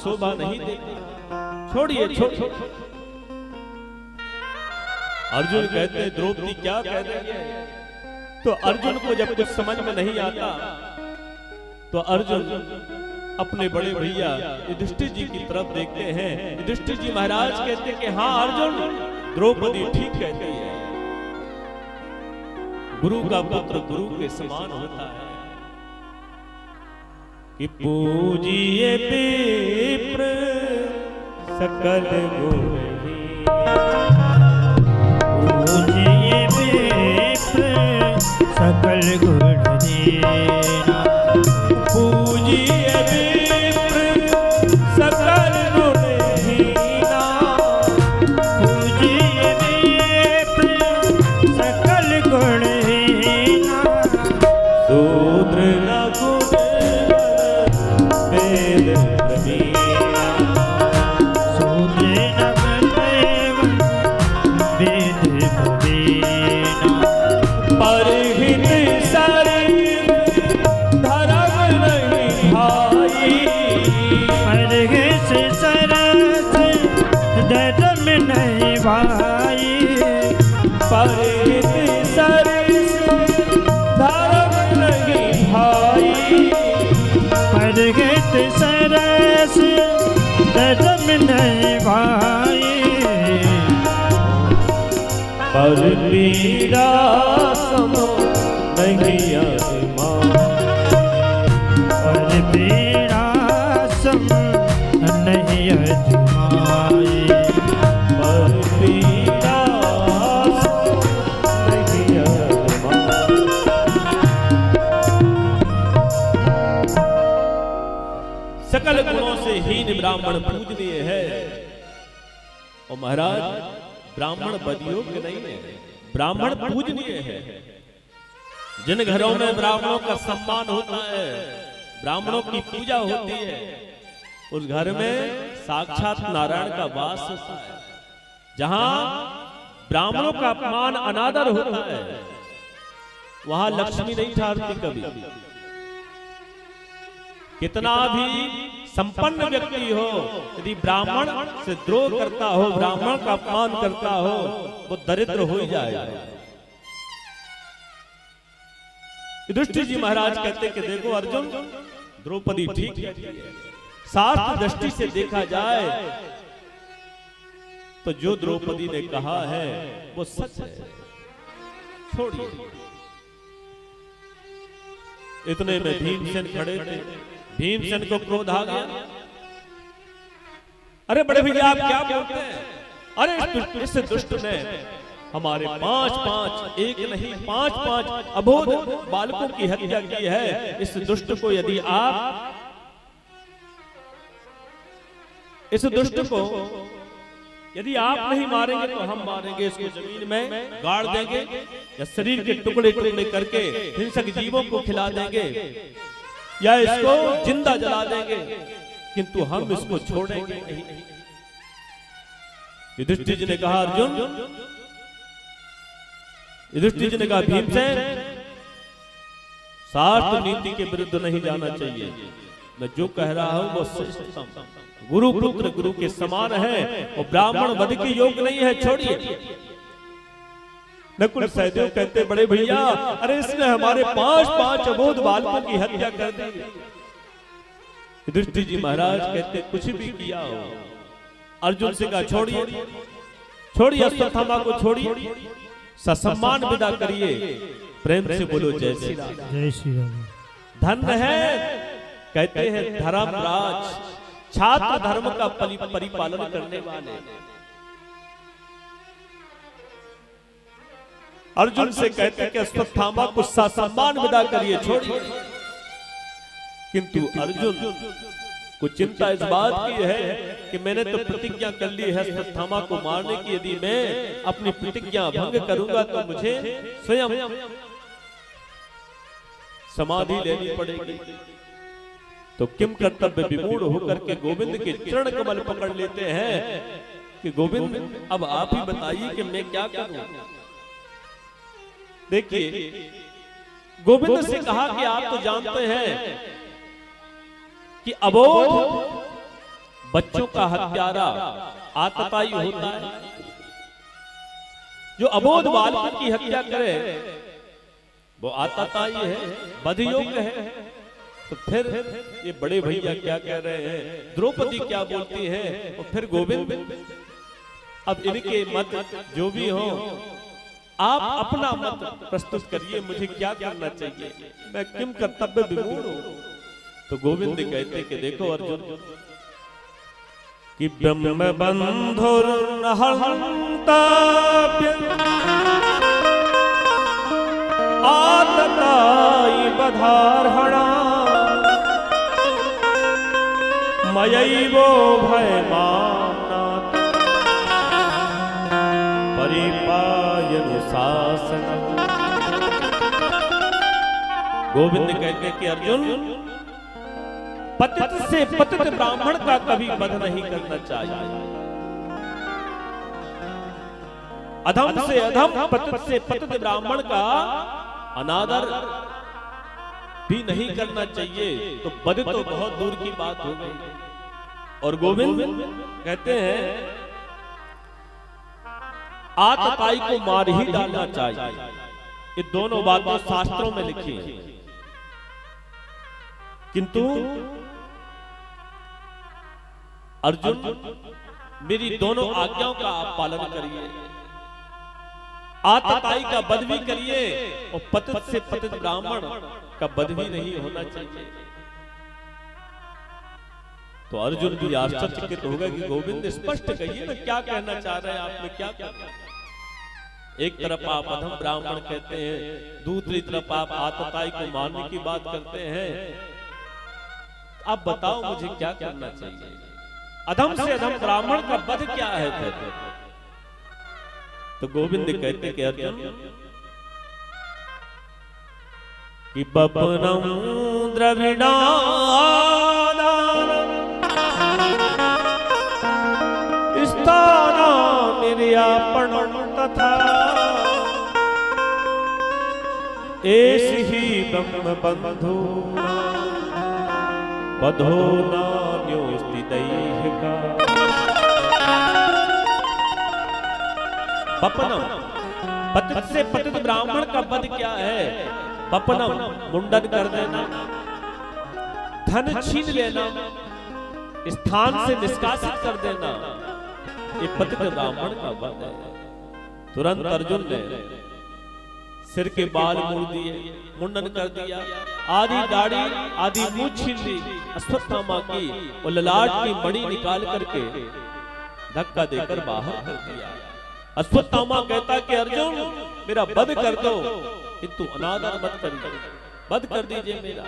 शोभा नहीं देती। छोड़िए छोड़िए। अर्जुन कहते हैं द्रौपदी क्या कह रही है? तो अर्जुन को जब कुछ समझ में नहीं आता तो अर्जुन अपने बड़े भैया युधिष्ठिर जी की तरफ देखते हैं। युधिष्ठिर जी महाराज कहते हैं कि हाँ अर्जुन, द्रौपदी ठीक कहती है। गुरु का पुत्र गुरु के समान होता है कि पूजिए विप्र सकल गुणहीन, पूजिए विप्र सकल गुणहीन, पूजिए विप्र सकल गुणहीन, पूजिए विप्र सकल गुणहीन, शूद्र न गुण वेद प्रवीणा, शूद्र न गुण वेद प्रवीणा, परहित शरीर धर्म नहीं भाई, परहित सरस धर्म नहीं भाई, परहित शरीर धर्म नहीं भाई, परहित सरस धर्म नहीं भाई, पर पीड़ा समो नहीं आत्मा, पर पीड़ा सम नहीं अजमाई, पर पीड़ा समो नहीं आत्मा। सकल गुणों से हीन ब्राह्मण पूजनीय है। और महाराज ब्राह्मण बदयोग्य नहीं है, ब्राह्मण पूजनीय है। जिन घरों में ब्राह्मणों का सम्मान होता है, ब्राह्मणों की पूजा होती है, उस घर में साक्षात नारायण का वास होता है। जहां ब्राह्मणों का अपमान अनादर होता है, वहां लक्ष्मी नहीं ठहरती कभी। कितना भी संपन्न व्यक्ति हो, यदि ब्राह्मण से द्रोह करता हो, ब्राह्मण का अपमान करता हो, वो दरिद्र हो ही जाएगा। युधिष्ठिर जी महाराज कहते कि देखो अर्जुन, द्रौपदी ठीक है। शास्त्र दृष्टि से देखा जाए तो जो द्रौपदी ने कहा है वो सच है। छोड़िए। इतने में भीमसेन खड़े थे। भीमसेन को क्रोध आ गया। अरे बड़े भैया आप क्या बोलते हैं? अरे इस दुष्ट ने हमारे 5-5 एक नहीं 5-5 अबोध बालकों की हत्या की है। इस दुष्ट को यदि आप नहीं मारेंगे तो हम मारेंगे। इसको जमीन में गाड़ देंगे या शरीर के टुकड़े टुकड़े करके हिंसक जीवों को खिला देंगे या इसको जिंदा जला देंगे, किंतु हम इसको छोड़ेंगे नहीं। युधिष्ठिर जी ने कहा अर्जुन, युधिष्ठिर जी ने कहा भीमसेन, शास्त्र नीति के विरुद्ध नहीं जाना चाहिए। मैं जो कह रहा हूं वो श्रेष्ठतम, गुरु पुत्र गुरु के समान है और ब्राह्मण वध के योग्य नहीं है। छोड़िए। नकुल सहदेव कहते बड़े भैया, अरे इसने हमारे 5-5 अबोध बालकों की हत्या कर दी। युधिष्ठिर जी महाराज कहते कुछ भी किया हो। अर्जुन से कहा छोड़िए, छोड़िए अश्वत्थामा को छोड़िए, ससम्मान विदा करिए। प्रेम से बोलो जय श्री राम। जय श्री राम। धन्य है कहते हैं धर्मराज, छात्र धर्म का परिपालन करने वाले। अर्जुन से कहते हैं कि अश्वत्थामा को ससम्मान विदा करिए, छोड़िए। किंतु अर्जुन को चिंता इस बात की है कि मैंने तो प्रतिज्ञा कर ली है अश्वत्थामा को मारने की। यदि मैं अपनी प्रतिज्ञा भंग करूंगा तो मुझे स्वयं समाधि लेनी पड़ेगी। तो किम कर्तव्य विमूढ़ होकर के गोविंद के चरण कमल पकड़ लेते हैं कि गोविंद अब आप ही बताइए कि मैं क्या करूं। देखिए, गोविंद से कहा कि आप तो जानते हैं कि अबोध बच्चों का हत्यारा आतताई होता है, जो अबोध बालकों की हत्या करे वो आतताई है, बधयोग्य है। तो फिर ये बड़े भैया क्या कह रहे हैं, द्रौपदी क्या बोलती है, और फिर गोविंद। अब इनके मत जो भी हो, आप अपना मत प्रस्तुत करिए, मुझे क्या करना चाहिए, मैं किम कर्तव्य विमूढ़ हूं। तो गोविंद कहते कि देखो अर्जुन, कि ब्रह्म बंधुर आतताई बधारहणा मयैवो भयमानात् परिपायनुशासन। गोविंद कहते कि अर्जुन, पतित से पतित ब्राह्मण का कभी वध नहीं करना चाहिए, अधम से अधम पतित से पतित ब्राह्मण का अनादर भी नहीं करना चाहिए। तो वध तो बहुत दूर की बात हो गई। और गोविंद कहते हैं आतताई को मार ही डालना चाहिए। ये दोनों बातें शास्त्रों में लिखी हैं, किंतु अर्जुन मेरी दोनों आज्ञाओं का आप पालन करिए, आतताई का वध भी करिए और पतित से पतित ब्राह्मण का वध भी नहीं होना चाहिए। तो अर्जुन भी आश्चर्यचकित होगा कि गोविंद स्पष्ट कहिए ना, क्या कहना चाह रहे हैं आप में, क्या कहना। एक तरफ आप अधम ब्राह्मण कहते हैं, दूसरी तरफ आप आतताई को मारने की बात करते हैं। आप बताओ मुझे क्या करना चाहिए, अधम से अधम ब्राह्मण का वध क्या है फिर। तो गोविंद कहते कि अर्जुन, कि बपनम द्रविणादानम स्थाना निर्यापणम तथा एष ही ब्रह्म बंधु बधो नान्योस्ति दैहिका। बपनम, पतित से पतित ब्राह्मण का वध क्या है। बपनम मुंडन कर देना, धन छीन लेना, स्थान से निष्कासित कर देना, ये पतित ब्राह्मण का वध है। तुरंत अर्जुन ने सिर के बाल मोड़ दिए, मुंडन कर दिया, आधी दाढ़ी आधी मूंछ छीन ली, अश्वत्थामा की और ललाट की मणि निकाल करके धक्का देकर बाहर कर दिया। अश्वत्थामा कहता कि अर्जुन मेरा वध कर दो, किंतु अनादर मत करिए, वध कर दीजिए मेरा।